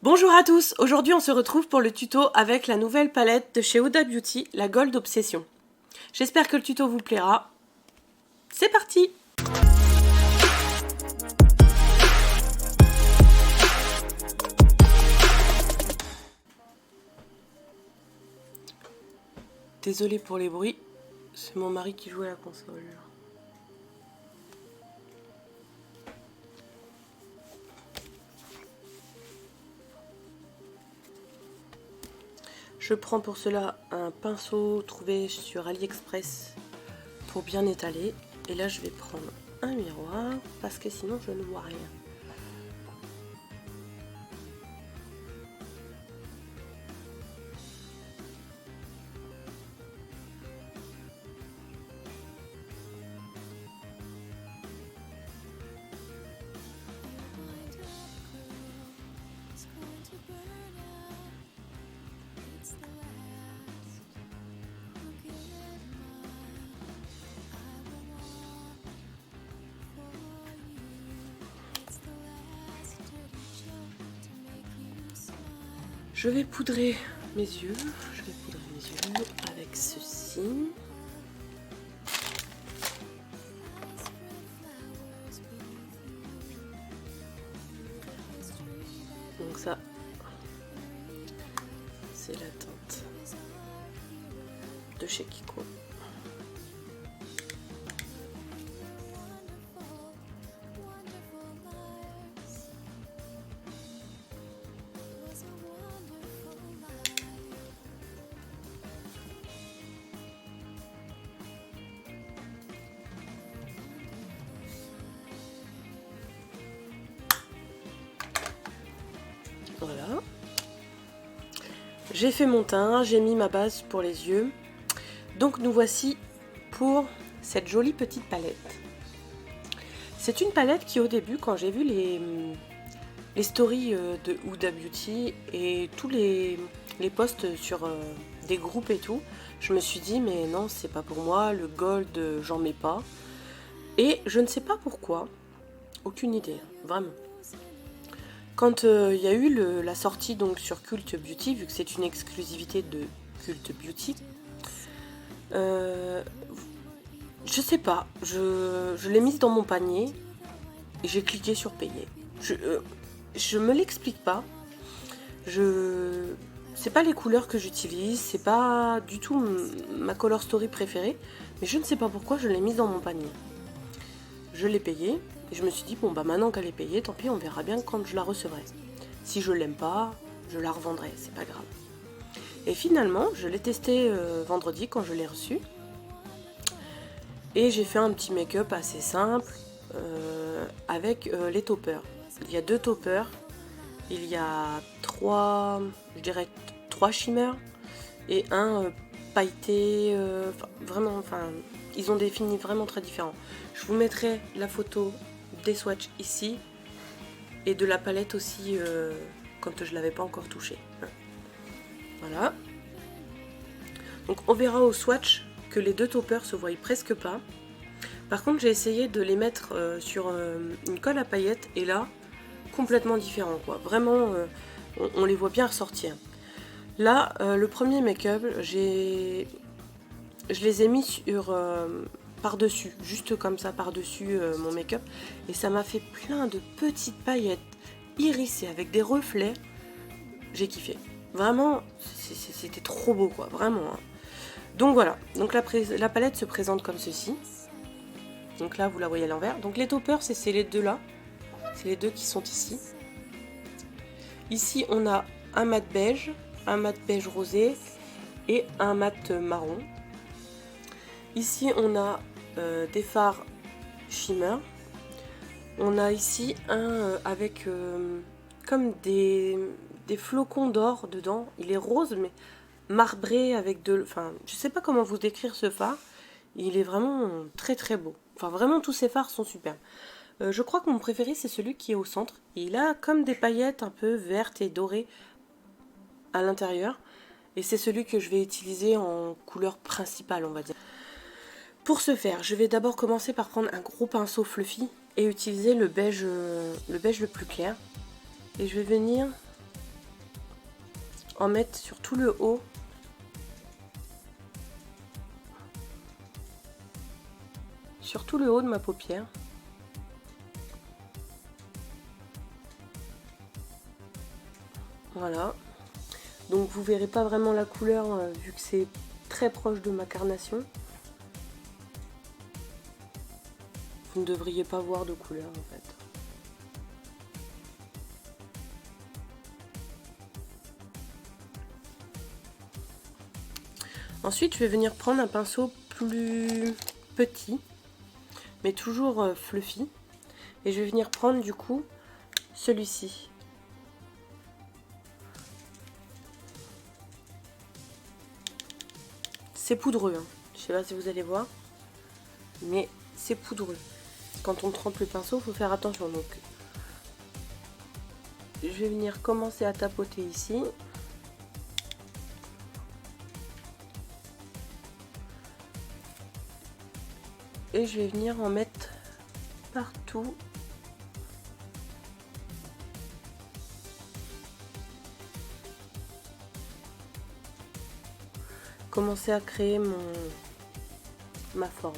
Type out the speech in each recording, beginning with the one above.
Bonjour à tous, aujourd'hui on se retrouve pour le tuto avec la nouvelle palette de chez Huda Beauty, la Gold Obsession. J'espère que le tuto vous plaira. C'est parti! Désolée pour les bruits, c'est mon mari qui joue à la console. Je prends pour cela un pinceau trouvé sur AliExpress pour bien étaler. Et là je vais prendre un miroir parce que sinon je ne vois rien. Je vais poudrer mes yeux. Avec ceci. Donc ça, c'est la teinte de chez Kiko. Voilà. J'ai fait mon teint, j'ai mis ma base pour les yeux. Donc nous voici pour cette jolie petite palette. C'est une palette qui au début, quand j'ai vu les stories de Huda Beauty et tous les posts sur des groupes et tout, je me suis dit mais non, c'est pas pour moi, le gold j'en mets pas. Et je ne sais pas pourquoi, aucune idée, vraiment. Quand il y a eu la sortie donc sur Cult Beauty, vu que c'est une exclusivité de Cult Beauty, je sais pas, je l'ai mise dans mon panier et j'ai cliqué sur payer. Je me l'explique pas. C'est pas les couleurs que j'utilise, c'est pas du tout ma color story préférée, mais je ne sais pas pourquoi je l'ai mise dans mon panier. Je l'ai payée. Et je me suis dit, bon bah maintenant qu'elle est payée, tant pis, on verra bien quand je la recevrai. Si je l'aime pas, je la revendrai, c'est pas grave. Et finalement, je l'ai testée vendredi quand je l'ai reçue. Et j'ai fait un petit make-up assez simple avec les toppers. Il y a deux toppers, il y a trois shimmers et un pailleté. Vraiment, ils ont des finis vraiment très différents. Je vous mettrai la photo des swatchs ici et de la palette aussi quand je l'avais pas encore touchée. Voilà. Donc on verra au swatch que les deux toppers se voient presque pas. Par contre j'ai essayé de les mettre sur une colle à paillettes et là complètement différent quoi. Vraiment on les voit bien ressortir. Là le premier make-up je les ai mis sur par-dessus, juste comme ça par-dessus mon make-up et ça m'a fait plein de petites paillettes irisées avec des reflets. J'ai kiffé. Vraiment, c'était trop beau quoi, vraiment. Hein. Donc voilà, donc la palette se présente comme ceci. Donc là, vous la voyez à l'envers. Donc les toppers, c'est les deux là. C'est les deux qui sont ici. Ici, on a un mat beige rosé et un mat marron. Ici, on a des fards shimmer. On a ici un avec comme des flocons d'or dedans. Il est rose mais marbré avec de... Enfin, je sais pas comment vous décrire ce fard. Il est vraiment très très beau. Enfin, vraiment tous ces fards sont super. Je crois que mon préféré c'est celui qui est au centre. Il a comme des paillettes un peu vertes et dorées à l'intérieur. Et c'est celui que je vais utiliser en couleur principale, on va dire. Pour ce faire, je vais d'abord commencer par prendre un gros pinceau fluffy et utiliser le beige le plus clair. Et je vais venir en mettre sur tout le haut. Sur tout le haut de ma paupière. Voilà. Donc vous verrez pas vraiment la couleur vu que c'est très proche de ma carnation. Vous ne devriez pas voir de couleur en fait. Ensuite, je vais venir prendre un pinceau plus petit, mais toujours fluffy. Et je vais venir prendre du coup celui-ci. C'est poudreux, hein. Je sais pas si vous allez voir, mais c'est poudreux. Quand on trempe le pinceau, il faut faire attention. Donc, je vais venir commencer à tapoter ici. Et je vais venir en mettre partout. Commencer à créer ma forme.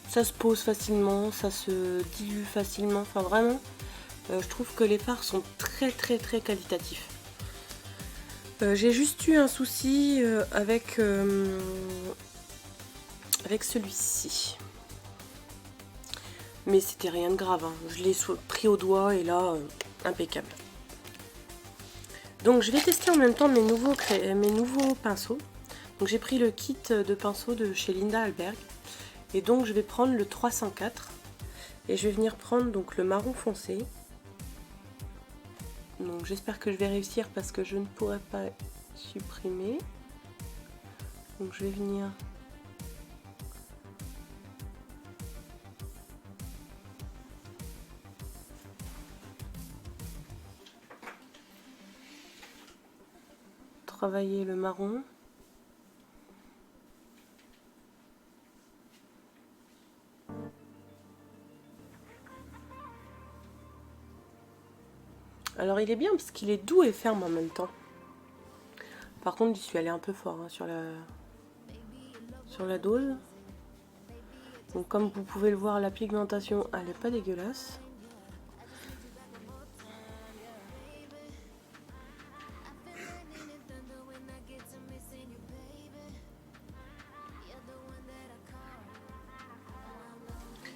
Ça se pose facilement, ça se dilue facilement, enfin vraiment, je trouve que les fards sont très qualitatifs. J'ai juste eu un souci avec celui-ci. Mais c'était rien de grave, hein. Je l'ai pris au doigt et là, impeccable. Donc je vais tester en même temps mes nouveaux pinceaux. Donc j'ai pris le kit de pinceaux de chez Linda Alberg. Et donc je vais prendre le 304 et je vais venir prendre donc le marron foncé. Donc j'espère que je vais réussir parce que je ne pourrai pas supprimer. Donc je vais venir travailler le marron. Alors il est bien parce qu'il est doux et ferme en même temps. Par contre, j'y suis allée un peu fort hein, sur la dose. Donc comme vous pouvez le voir, la pigmentation, elle n'est pas dégueulasse.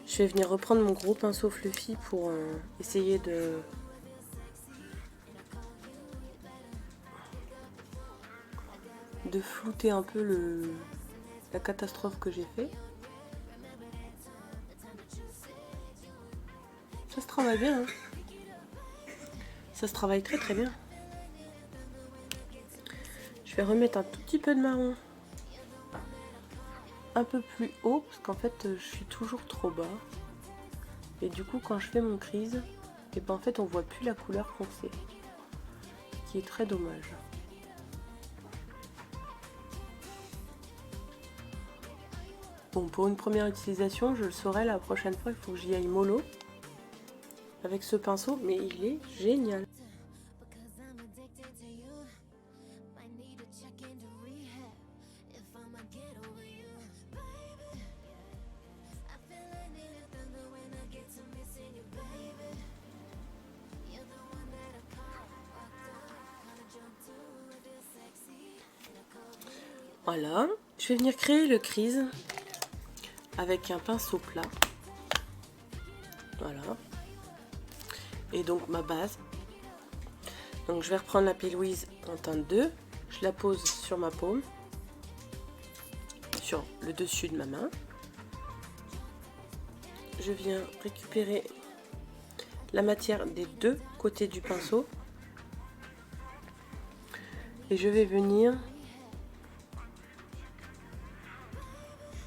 Je vais venir reprendre mon gros pinceau fluffy pour essayer de flouter un peu la catastrophe que j'ai fait. Ça se travaille bien, hein. Ça se travaille très bien. Je vais remettre un tout petit peu de marron un peu plus haut parce qu'en fait je suis toujours trop bas. Et du coup quand je fais mon crease, et ben en fait on voit plus la couleur foncée. Ce qui est très dommage. Bon, pour une première utilisation, je le saurai la prochaine fois, il faut que j'y aille mollo avec ce pinceau, mais il est génial. Voilà, je vais venir créer le crease avec un pinceau plat. Voilà. Et donc ma base. Donc je vais reprendre la P. Louise en teinte 2. Je la pose sur ma paume, sur le dessus de ma main. Je viens récupérer la matière des deux côtés du pinceau. Et je vais venir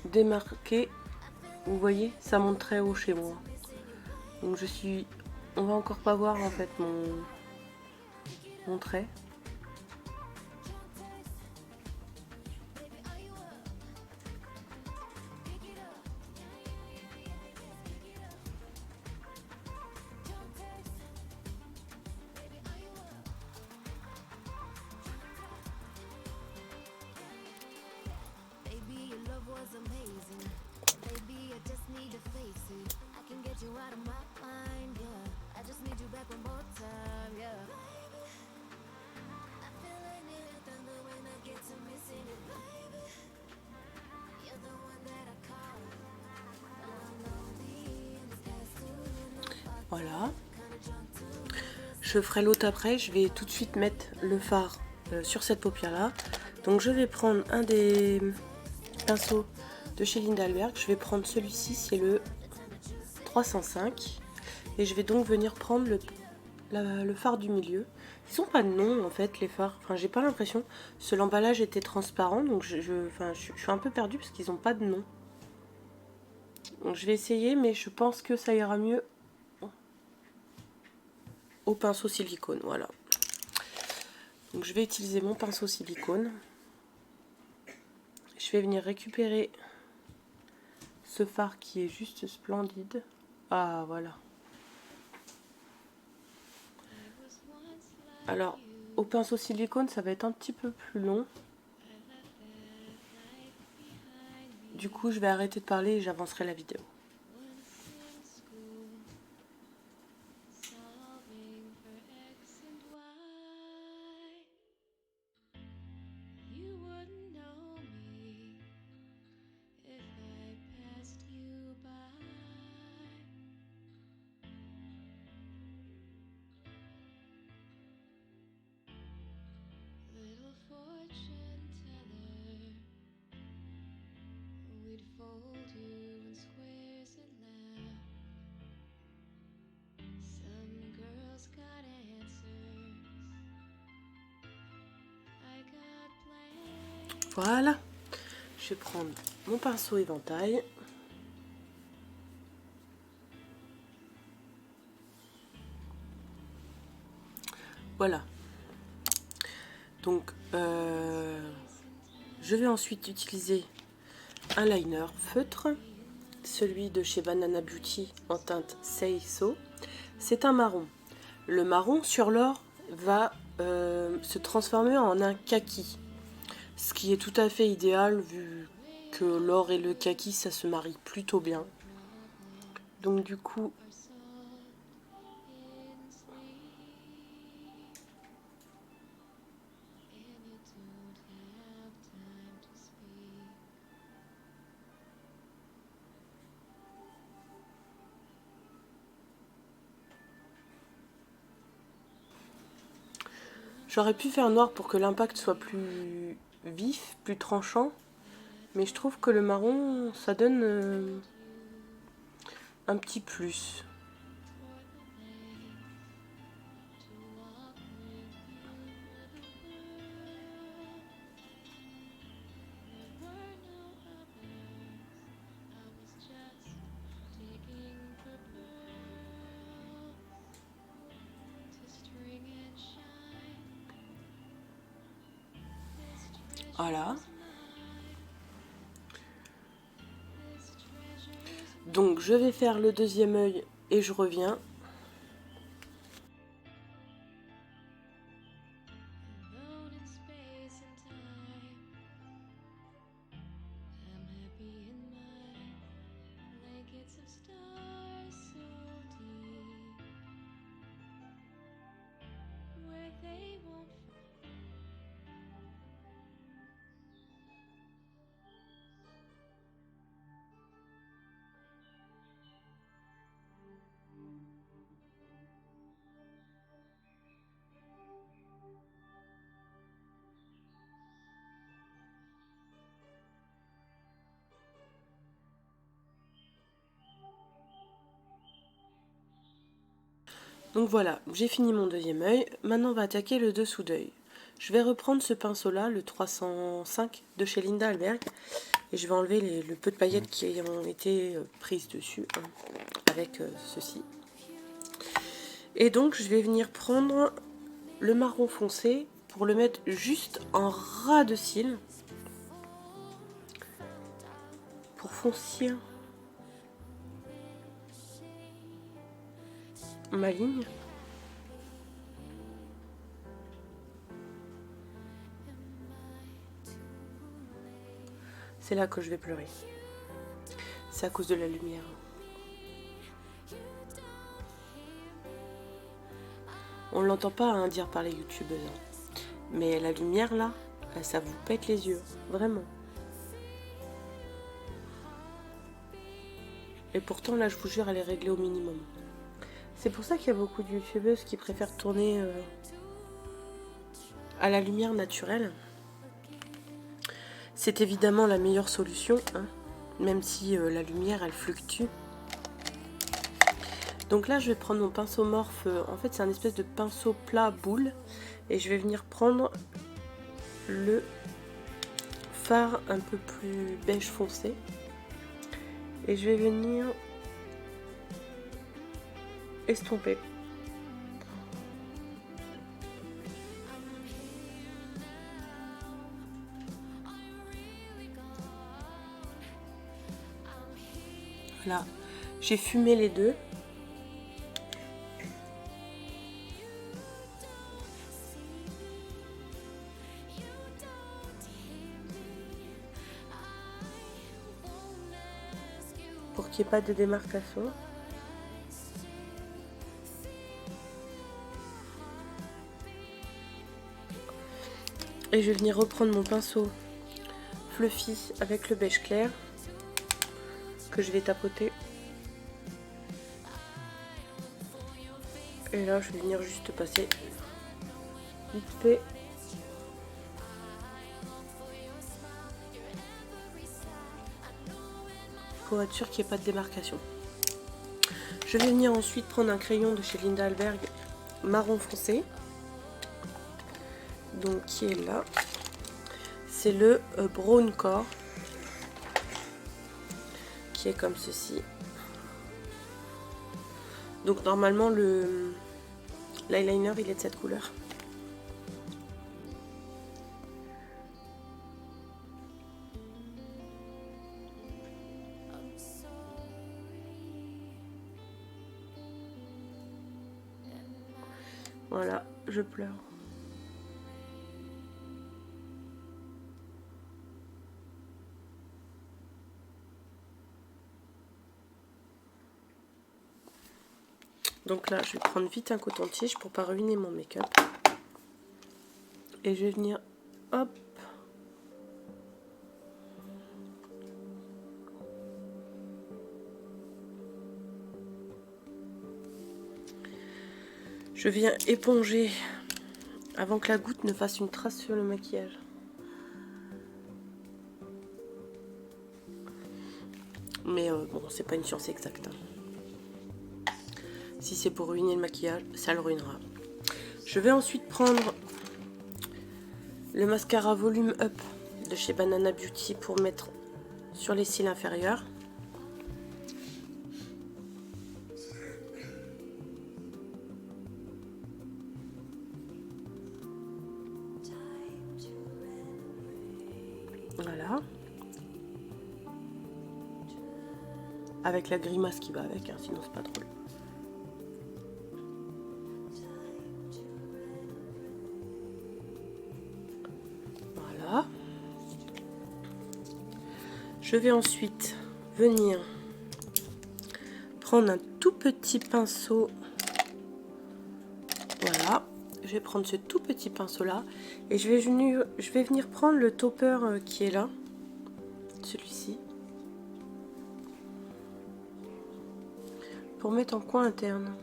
démarquer. Vous voyez, ça monte très haut chez moi. Donc on va encore pas voir en fait mon trait. Voilà. Je ferai l'autre après. Je vais tout de suite mettre le fard sur cette paupière là. Donc je vais prendre un des pinceaux de chez Lindalberg. Je vais prendre celui-ci, c'est le 305. Et je vais donc venir prendre le fard du milieu. Ils n'ont pas de nom en fait les fards. Enfin j'ai pas l'impression. L'emballage était transparent donc je suis un peu perdue parce qu'ils n'ont pas de nom. Donc je vais essayer mais je pense que ça ira mieux au pinceau silicone. Voilà. Donc je vais utiliser mon pinceau silicone. Je vais venir récupérer ce fard qui est juste splendide. Ah voilà. Alors au pinceau silicone ça va être un petit peu plus long. Du coup je vais arrêter de parler et j'avancerai la vidéo. Voilà, je vais prendre mon pinceau éventail. Voilà. Donc, je vais ensuite utiliser un liner feutre, celui de chez Banana Beauty en teinte Say So. C'est un marron. Le marron sur l'or va se transformer en un kaki. Ce qui est tout à fait idéal vu que l'or et le kaki ça se marie plutôt bien. Donc du coup j'aurais pu faire noir pour que l'impact soit plus vif, plus tranchant. Mais je trouve que le marron, ça donne un petit plus. Voilà. Donc je vais faire le deuxième œil et je reviens. Donc voilà, j'ai fini mon deuxième œil. Maintenant on va attaquer le dessous d'œil. Je vais reprendre ce pinceau là, le 305 de chez Linda Alberg. Et je vais enlever le peu de paillettes qui ont été prises dessus, hein, avec ceci. Et donc je vais venir prendre le marron foncé pour le mettre juste en ras de cils. Pour foncir ma ligne. C'est là que je vais pleurer. C'est à cause de la lumière. On ne l'entend pas hein, dire par les youtubeuses. Hein. Mais la lumière là, ça vous pète les yeux. Vraiment. Et pourtant là, je vous jure, elle est réglée au minimum. C'est pour ça qu'il y a beaucoup de youtubeuses qui préfèrent tourner à la lumière naturelle. C'est évidemment la meilleure solution, hein, même si la lumière elle fluctue. Donc là je vais prendre mon pinceau Morphe, en fait c'est un espèce de pinceau plat boule. Et je vais venir prendre le fard un peu plus beige foncé. Et je vais venir estomper. Voilà, j'ai fumé les deux. Pour qu'il n'y ait pas de démarcation. Et je vais venir reprendre mon pinceau Fluffy avec le beige clair que je vais tapoter. Et là je vais venir juste passer vite fait. Pour être sûr qu'il n'y ait pas de démarcation. Je vais venir ensuite prendre un crayon de chez Linda Alberg marron foncé. Donc qui est là. C'est le Brown Core. Qui est comme ceci. Donc normalement l'eyeliner il est de cette couleur. Voilà, je pleure. Donc là, je vais prendre vite un coton-tige pour pas ruiner mon make-up. Et je vais venir, hop. Je viens éponger avant que la goutte ne fasse une trace sur le maquillage. Mais bon, c'est pas une science exacte. Hein. Si c'est pour ruiner le maquillage, ça le ruinera. Je vais ensuite prendre le mascara Volume Up de chez Banana Beauty pour mettre sur les cils inférieurs. Voilà. Avec la grimace qui va avec, hein, sinon c'est pas drôle. Voilà. Je vais ensuite venir prendre un tout petit pinceau. Voilà. Je vais prendre ce tout petit pinceau là et je vais venir prendre le topper qui est là, celui-ci, pour mettre en coin interne.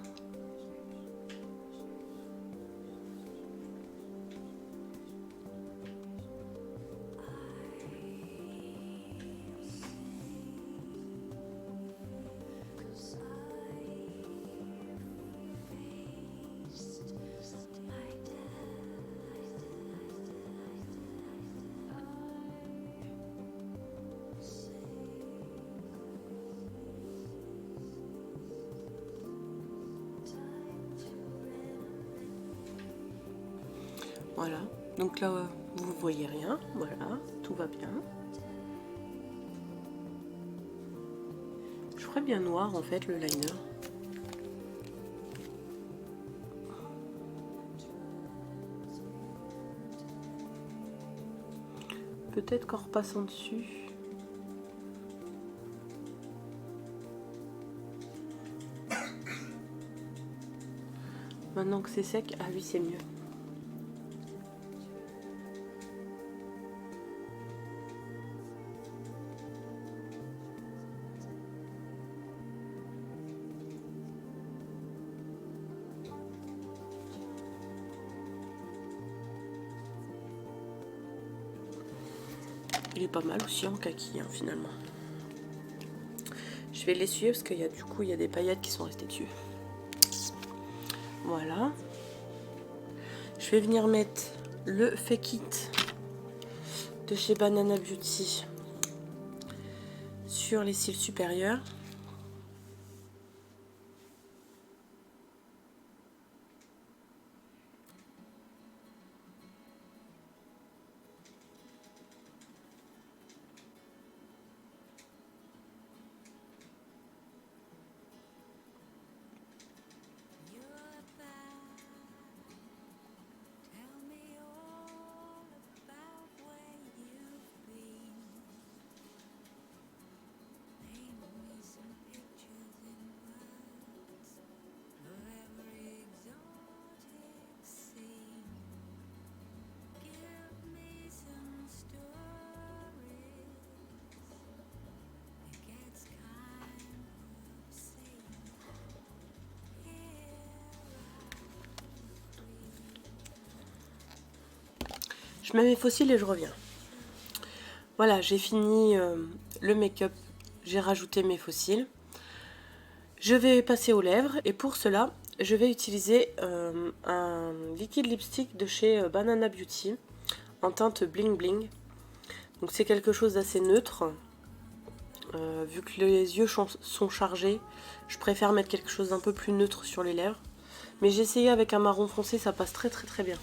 Voilà, donc là vous voyez rien, voilà, tout va bien. Je ferais bien noir en fait le liner. Peut-être qu'en repassant dessus. Maintenant que c'est sec, ah oui c'est mieux. Il est pas mal aussi en kaki hein, finalement. Je vais l'essuyer parce qu'il y a du coup il y a des paillettes qui sont restées dessus. Voilà. Je vais venir mettre le Fake It de chez Banana Beauty sur les cils supérieurs. Je mets mes faux cils et je reviens. Voilà, j'ai fini le make-up, j'ai rajouté mes faux cils. Je vais passer aux lèvres et pour cela, je vais utiliser un liquide lipstick de chez Banana Beauty en teinte Bling Bling. Donc c'est quelque chose d'assez neutre. Vu que les yeux sont chargés, je préfère mettre quelque chose d'un peu plus neutre sur les lèvres. Mais j'ai essayé avec un marron foncé, ça passe très bien.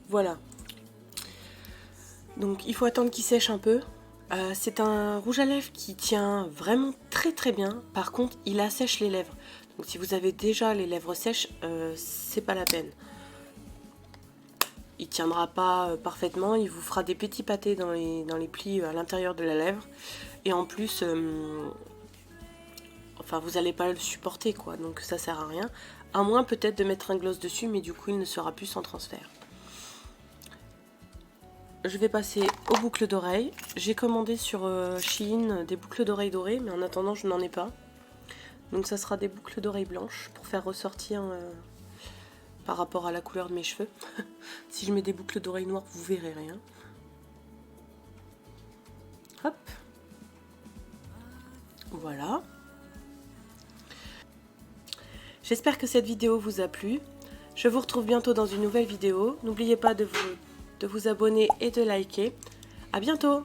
Voilà. Donc il faut attendre qu'il sèche un peu. C'est un rouge à lèvres qui tient vraiment très bien. Par contre, il assèche les lèvres. Donc si vous avez déjà les lèvres sèches, c'est pas la peine. Il tiendra pas parfaitement. Il vous fera des petits pâtés dans les plis à l'intérieur de la lèvre. Et en plus, enfin vous n'allez pas le supporter quoi. Donc ça sert à rien. À moins peut-être de mettre un gloss dessus, mais du coup il ne sera plus sans transfert. Je vais passer aux boucles d'oreilles. J'ai commandé sur Shein des boucles d'oreilles dorées, mais en attendant je n'en ai pas. Donc ça sera des boucles d'oreilles blanches pour faire ressortir par rapport à la couleur de mes cheveux. Si je mets des boucles d'oreilles noires, vous verrez rien. Hop. Voilà. J'espère que cette vidéo vous a plu. Je vous retrouve bientôt dans une nouvelle vidéo. N'oubliez pas de vous abonner et de liker. À bientôt!